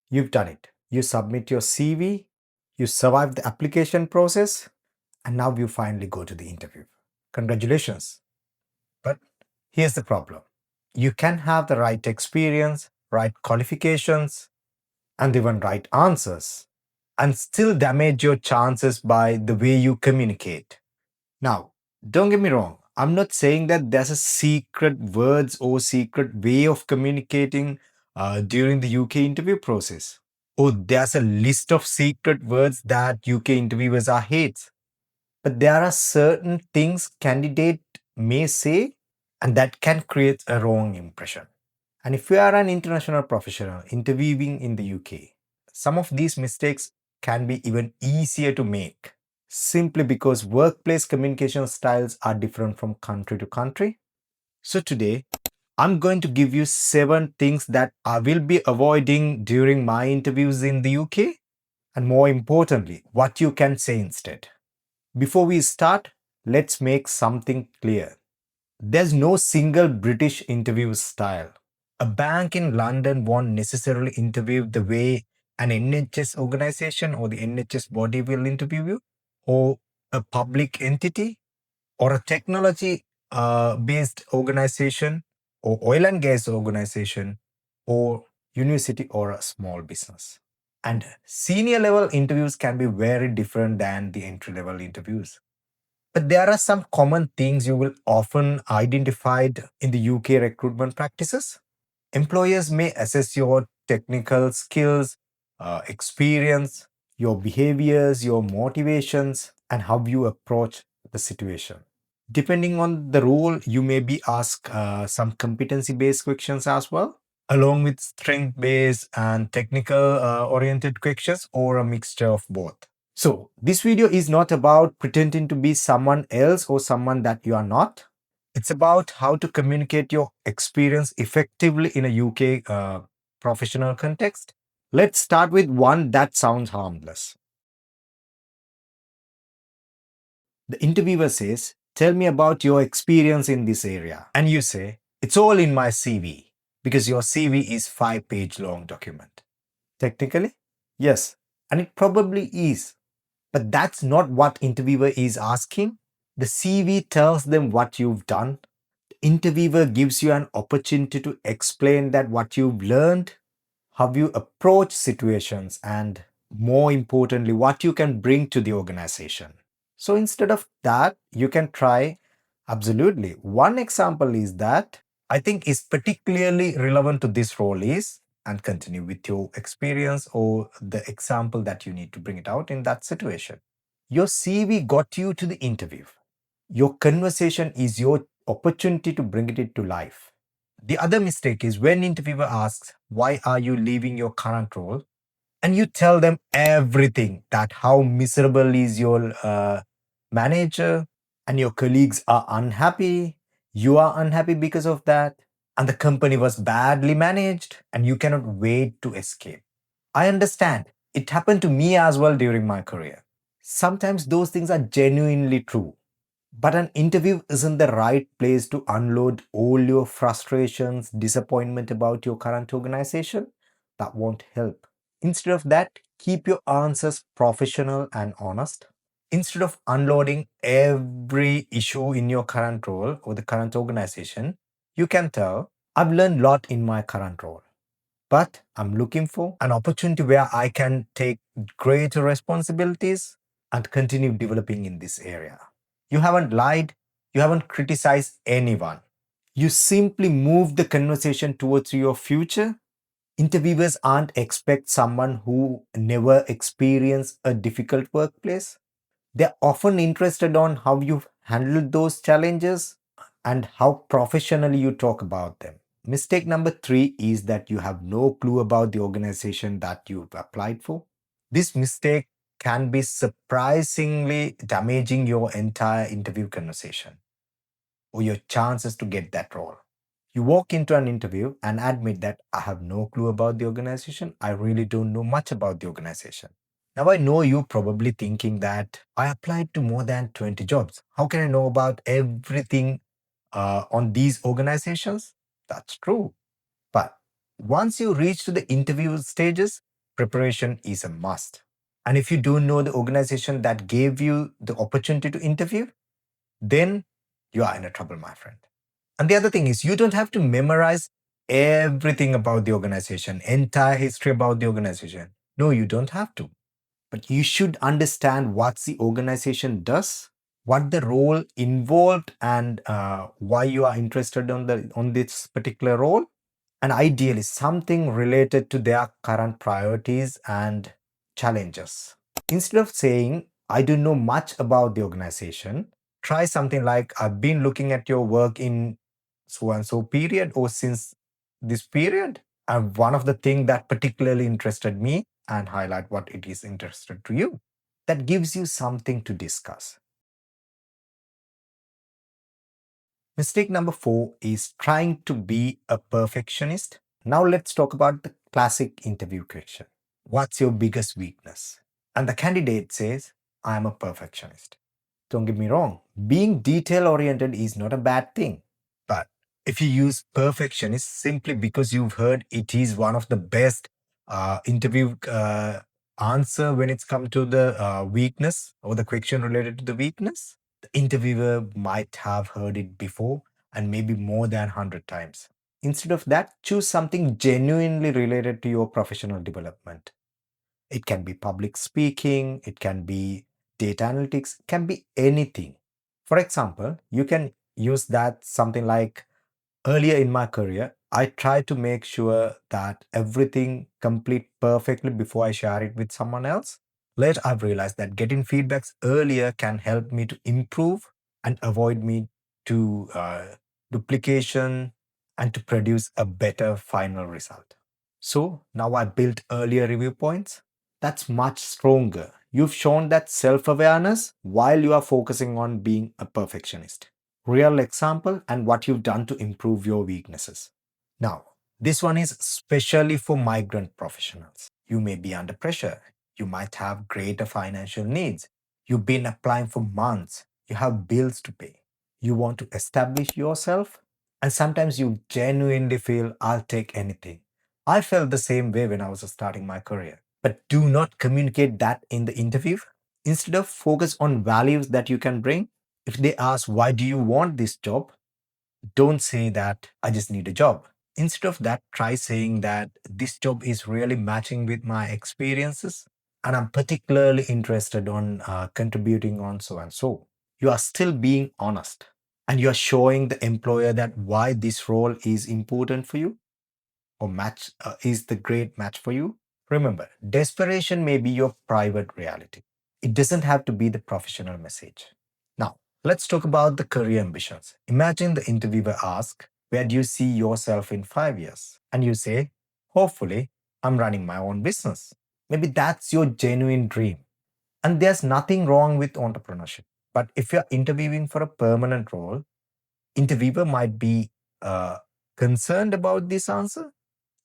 You've done it. You submit your CV, you survive the application process, and now you finally go to the interview. Congratulations. But here's the problem. You can have the right experience, right qualifications, and even right answers, and still damage your chances by the way you communicate. Now, don't get me wrong. I'm not saying that there's a secret words or secret way of communicating during the UK interview process. Oh, there's a list of secret words that UK interviewers are hates. But there are certain things candidate may say and that can create a wrong impression. And if you are an international professional interviewing in the UK, some of these mistakes can be even easier to make simply because workplace communication styles are different from country to country. So today, I'm going to give you 7 things that I will be avoiding during my interviews in the UK, and more importantly, what you can say instead. Before we start, let's make something clear. There's no single British interview style. A bank in London won't necessarily interview the way an NHS organization or the NHS body will interview you, or a public entity, or a technology based organization, or oil and gas organization, or university, or a small business. And senior level interviews can be very different than the entry level interviews. But there are some common things you will often identified in the UK recruitment practices. Employers may assess your technical skills, experience, your behaviors, your motivations, and how you approach the situation. Depending on the role, you may be asked some competency based questions as well, along with strength based and technical oriented questions, or a mixture of both. So, this video is not about pretending to be someone else or someone that you are not. It's about how to communicate your experience effectively in a UK professional context. Let's start with one that sounds harmless. The interviewer says, "Tell me about your experience in this area." And you say, "It's all in my CV," because your CV is 5-page long document. Technically, yes, and it probably is. But that's not what interviewer is asking. The CV tells them what you've done. The interviewer gives you an opportunity to explain that what you've learned, how you approach situations, and more importantly, what you can bring to the organization. So instead of that, you can try absolutely. One example is that I think is particularly relevant to this role is, and continue with your experience or the example that you need to bring it out in that situation. Your CV got you to the interview. Your conversation is your opportunity to bring it to life. The other mistake is when interviewer asks, "Why are you leaving your current role?" and you tell them everything, that how miserable is your manager, and your colleagues are unhappy, you are unhappy because of that, and the company was badly managed and you cannot wait to escape. I understand. It happened to me as well during my career. Sometimes those things are genuinely true. But an interview isn't the right place to unload all your frustrations, disappointment about your current organization. That won't help. Instead of that, keep your answers professional and honest. Instead of unloading every issue in your current role or the current organization, you can tell, "I've learned a lot in my current role, but I'm looking for an opportunity where I can take greater responsibilities and continue developing in this area." You haven't lied, you haven't criticized anyone. You simply move the conversation towards your future. Interviewers aren't expect someone who never experienced a difficult workplace. They're often interested on how you've handled those challenges and how professionally you talk about them. Mistake number 3 is that you have no clue about the organization that you've applied for. This mistake can be surprisingly damaging your entire interview conversation or your chances to get that role. You walk into an interview and admit that I have no clue about the organization. I really don't know much about the organization. Now I know you probably thinking that I applied to more than 20 jobs. How can I know about everything on these organizations? That's true. But once you reach to the interview stages, preparation is a must. And if you don't know the organization that gave you the opportunity to interview, then you are in a trouble, my friend. And the other thing is, you don't have to memorize everything about the organization, entire history about the organization. No, you don't have to. But you should understand what the organization does, what the role involved, and why you are interested on this particular role, and ideally something related to their current priorities and challenges. Instead of saying, I don't know much about the organization, try something like, I've been looking at your work in so and so period or since this period. And one of the things that particularly interested me, and highlight what it is interested to you. That gives you something to discuss. Mistake number 4 is trying to be a perfectionist. Now let's talk about the classic interview question. What's your biggest weakness? And the candidate says, I'm a perfectionist. Don't get me wrong, being detail oriented is not a bad thing. But if you use perfectionist simply because you've heard it is one of the best interview answer when it's come to the weakness or the question related to the weakness, the interviewer might have heard it before and maybe more than 100 times. Instead of that, choose something genuinely related to your professional development. It can be public speaking, it can be data analytics, can be anything. For example, you can use that something like, earlier in my career, I try to make sure that everything complete perfectly before I share it with someone else. Later, I've realized that getting feedbacks earlier can help me to improve and avoid me to duplication and to produce a better final result. So now I built earlier review points. That's much stronger. You've shown that self-awareness while you are focusing on being a perfectionist. Real example and what you've done to improve your weaknesses. Now, this one is especially for migrant professionals. You may be under pressure. You might have greater financial needs. You've been applying for months. You have bills to pay. You want to establish yourself. And sometimes you genuinely feel, I'll take anything. I felt the same way when I was starting my career. But do not communicate that in the interview. Instead of focus on values that you can bring. If they ask, why do you want this job? Don't say that I just need a job. Instead of that, try saying that this job is really matching with my experiences and I'm particularly interested on contributing on so and so. You are still being honest and you are showing the employer that why this role is important for you or match is the great match for you. Remember, desperation may be your private reality. It doesn't have to be the professional message. Now, let's talk about the career ambitions. Imagine the interviewer asks, where do you see yourself in 5 years? And you say, hopefully, I'm running my own business. Maybe that's your genuine dream. And there's nothing wrong with entrepreneurship. But if you're interviewing for a permanent role, interviewer might be uh, concerned about this answer.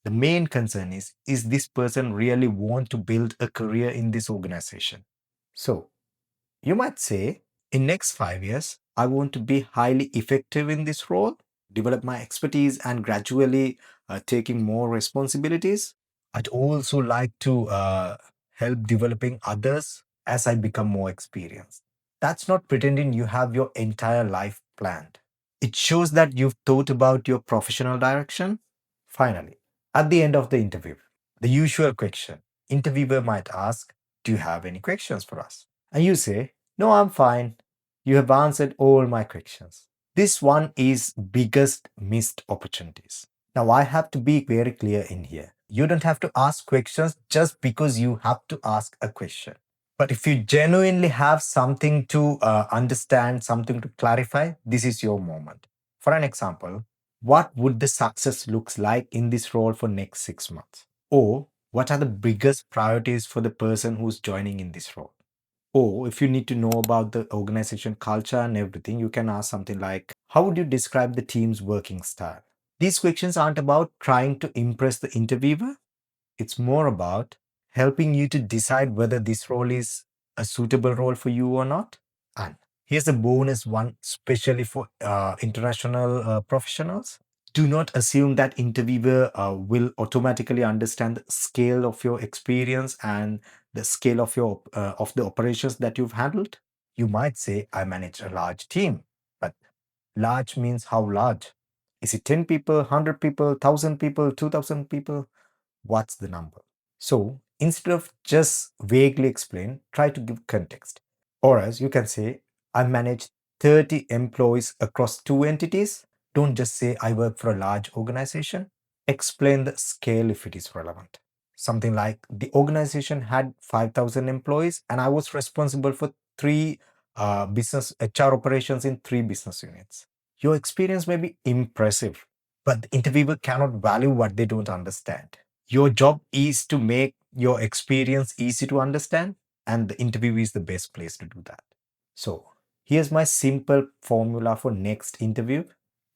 The main concern is this person really want to build a career in this organization? So you might say, in next 5 years, I want to be highly effective in this role, develop my expertise and gradually taking more responsibilities. I'd also like to help developing others as I become more experienced. That's not pretending you have your entire life planned. It shows that you've thought about your professional direction. Finally, at the end of the interview, the usual question interviewer might ask, do you have any questions for us? And you say, no, I'm fine. You have answered all my questions. This one is biggest missed opportunities. Now I have to be very clear in here. You don't have to ask questions just because you have to ask a question. But if you genuinely have something to understand, something to clarify, this is your moment. For an example, what would the success looks like in this role for next 6 months? Or what are the biggest priorities for the person who's joining in this role? Or if you need to know about the organization culture and everything, you can ask something like, how would you describe the team's working style? These questions aren't about trying to impress the interviewer. It's more about helping you to decide whether this role is a suitable role for you or not. And here's a bonus one, especially for international professionals. Do not assume that interviewer will automatically understand the scale of your experience and the scale of the operations that you've handled. You might say, I manage a large team, but large means how large? Is it 10 people, 100 people, 1,000 people, 2,000 people? What's the number? So instead of just vaguely explain, try to give context. Or as you can say, I manage 30 employees across two entities. Don't just say I work for a large organization. Explain the scale if it is relevant. Something like the organization had 5,000 employees and I was responsible for three business HR operations in three business units. Your experience may be impressive, but the interviewer cannot value what they don't understand. Your job is to make your experience easy to understand, and the interview is the best place to do that. So, here's my simple formula for next interview.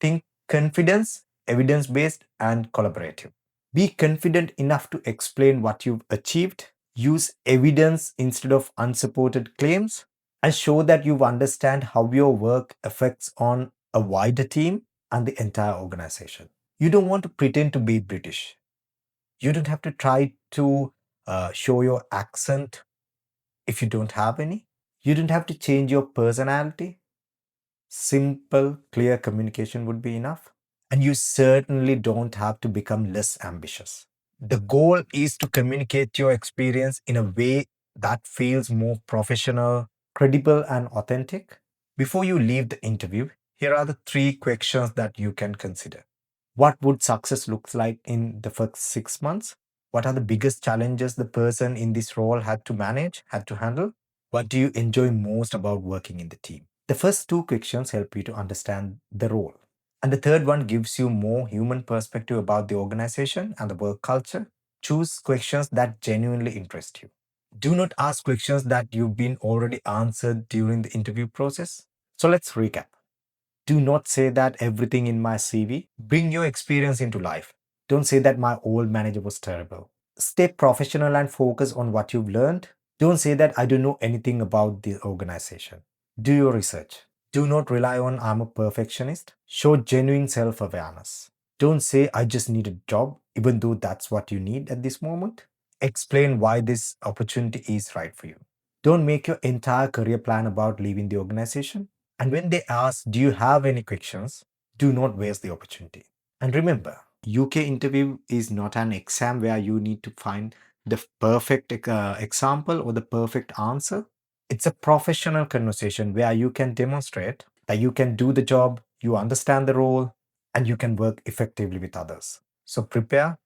Think confidence, evidence based, and collaborative. Be confident enough to explain what you've achieved, use evidence instead of unsupported claims, and show that you understand how your work affects on a wider team and the entire organization. You don't want to pretend to be British. You don't have to try to show your accent if you don't have any. You don't have to change your personality. Simple, clear communication would be enough. And you certainly don't have to become less ambitious. The goal is to communicate your experience in a way that feels more professional, credible, and authentic. Before you leave the interview, here are the three questions that you can consider. What would success look like in the first 6 months? What are the biggest challenges the person in this role had to manage, had to handle? What do you enjoy most about working in the team? The first two questions help you to understand the role. And the third one gives you more human perspective about the organization and the work culture. Choose questions that genuinely interest you. Do not ask questions that you've been already answered during the interview process. So let's recap. Do not say that everything in my CV. Bring your experience into life. Don't say that my old manager was terrible. Stay professional and focus on what you've learned. Don't say that I don't know anything about the organization. Do your research. Do not rely on I'm a perfectionist. Show genuine self awareness. Don't say I just need a job, even though that's what you need at this moment. Explain why this opportunity is right for you. Don't make your entire career plan about leaving the organization. And when they ask, do you have any questions? Do not waste the opportunity. And remember, UK interview is not an exam where you need to find the perfect example or the perfect answer. It's a professional conversation where you can demonstrate that you can do the job, you understand the role, and you can work effectively with others. So prepare,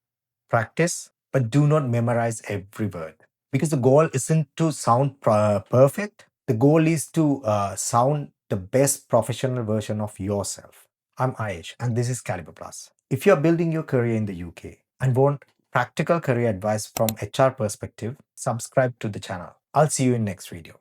practice, but do not memorize every word. Because the goal isn't to sound perfect, the goal is to sound the best professional version of yourself. I'm Aish, and this is Caliber Plus. If you're building your career in the UK and want practical career advice from HR perspective, subscribe to the channel. I'll see you in next video.